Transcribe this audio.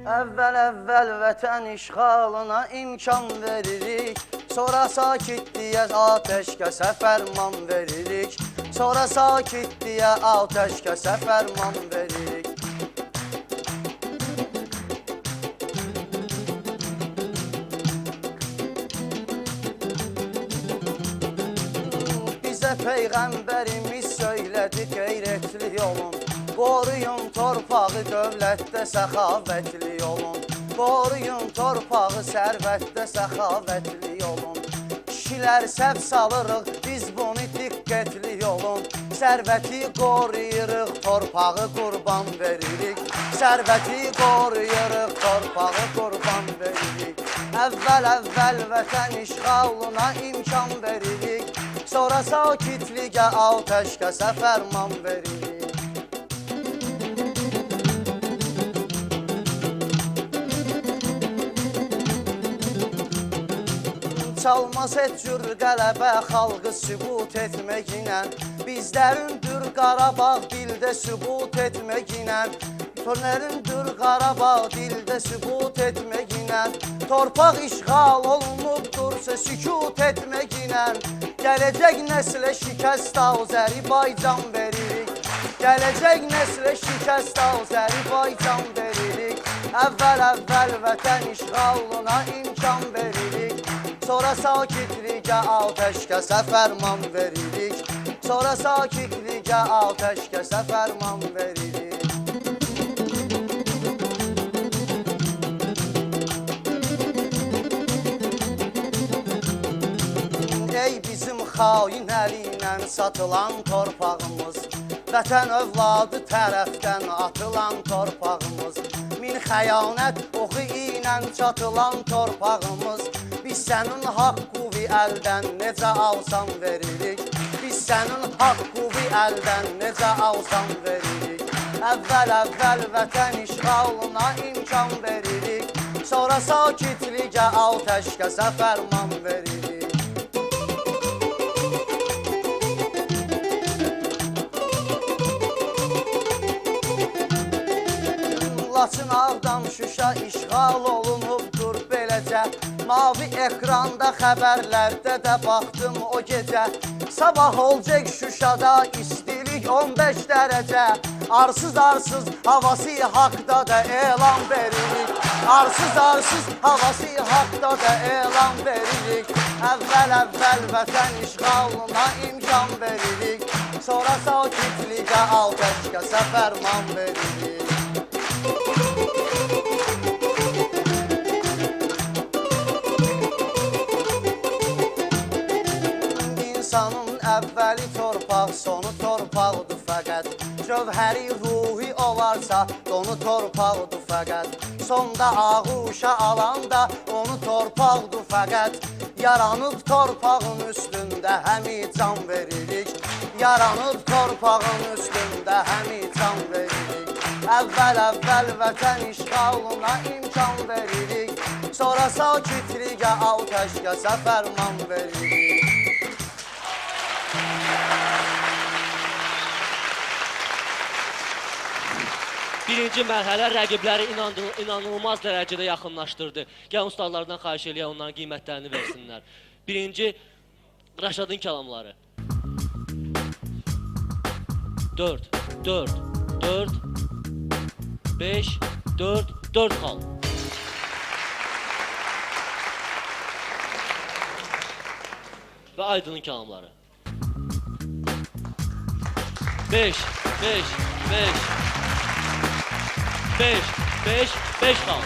Əvvəl vətən işğalına imkan veririk. Sonra sakitliyə ateşkəsə fərman veririk. Sonra sakitliyə ateşkəsə fərman veririk. Bizə Peyğəmbərimiz söylədi qeyrətli olun. Qoruyun torpağı dövlətdə səxavətli olun. Qoruyun torpağı sərvətdə səxavətli olun. Kişilər səhv salırıq, biz bunu diqqətli olun. Sərvəti qoruyuruq, torpağı qurban veririk. Sərvəti qoruyuruq, torpağı qurban veririk. Əvvəl vətən işğalına imkan veririk. Sonra sakitliyə ateşkəsə fərman veririk. Çalmaz heç cür qələbə xalqı sübut etməklə. Bizlərindir Qarabağ dildə sübut etməklə. Törlərindir Qarabağ dildə sübut etməklə. Torpaq işğal olunubdursa sükut etməklə. Gələcək nəslə şikəst Azərbaycan veririk. Gələcək nəslə şikəst Azərbaycan veririk. Əvvəl vətən işğalına imkan veririk. Sonra sakitliyə ateşkəsə fərman veririk. Sonra sakitliyə ateşkəsə fərman veririk. Ey bizim xain əliylə satılan torpağımız, vətən övladı tərəfdən atılan torpağımız, min xəyanət oxu ilə çatılan torpağımız. Biz sənin haqqı əldən necə alsan veririk. Biz sənin haqqı əldən necə alsan veririk. Əvvəl vətən işğalına imkan veririk. Sonra sakitliyə ateşkəsə fərman veririk. Laçın, Ağdam, Şuşa işğal olunubdur beləcə. Mavi ekranda xəbərlərdə də baxdım o gecə. Sabah olacaq Şuşada istilik 15 dərəcə. Arsız havası haqda da elan veririk. Arsız havası haqda da elan veririk. Əvvəl vətən işğalına imkan veririk. Sonra sakitliyə ateşkəsə fərman veririk. İnsanın əvvəli torpaq, sonu torpaqdır fəqət. Cövhəri ruhi olarsa, donu torpaqdır fəqət. Sonda ağuşa alanda, onu torpaqdır fəqət. Yaranıb torpağın üstündə həmi can veririk. Yaranıb torpağın üstündə həmi can veririk. Əvvəl vətən işğalına imkan veririk. Sonra sakitliyə ateşkəsə fərman veririk. Birinci mərhələ rəqibləri inanılmaz dərəcədə yaxınlaşdırdı. Gəlin ustalardan xahiş eləyək, onların qiymətlərini versinlər. Birinci, Rəşadın kəlamları. 4, 4, 4, 5, 4, 4 xal. Və Aydının kəlamları. 5, 5, 5, 5 xal.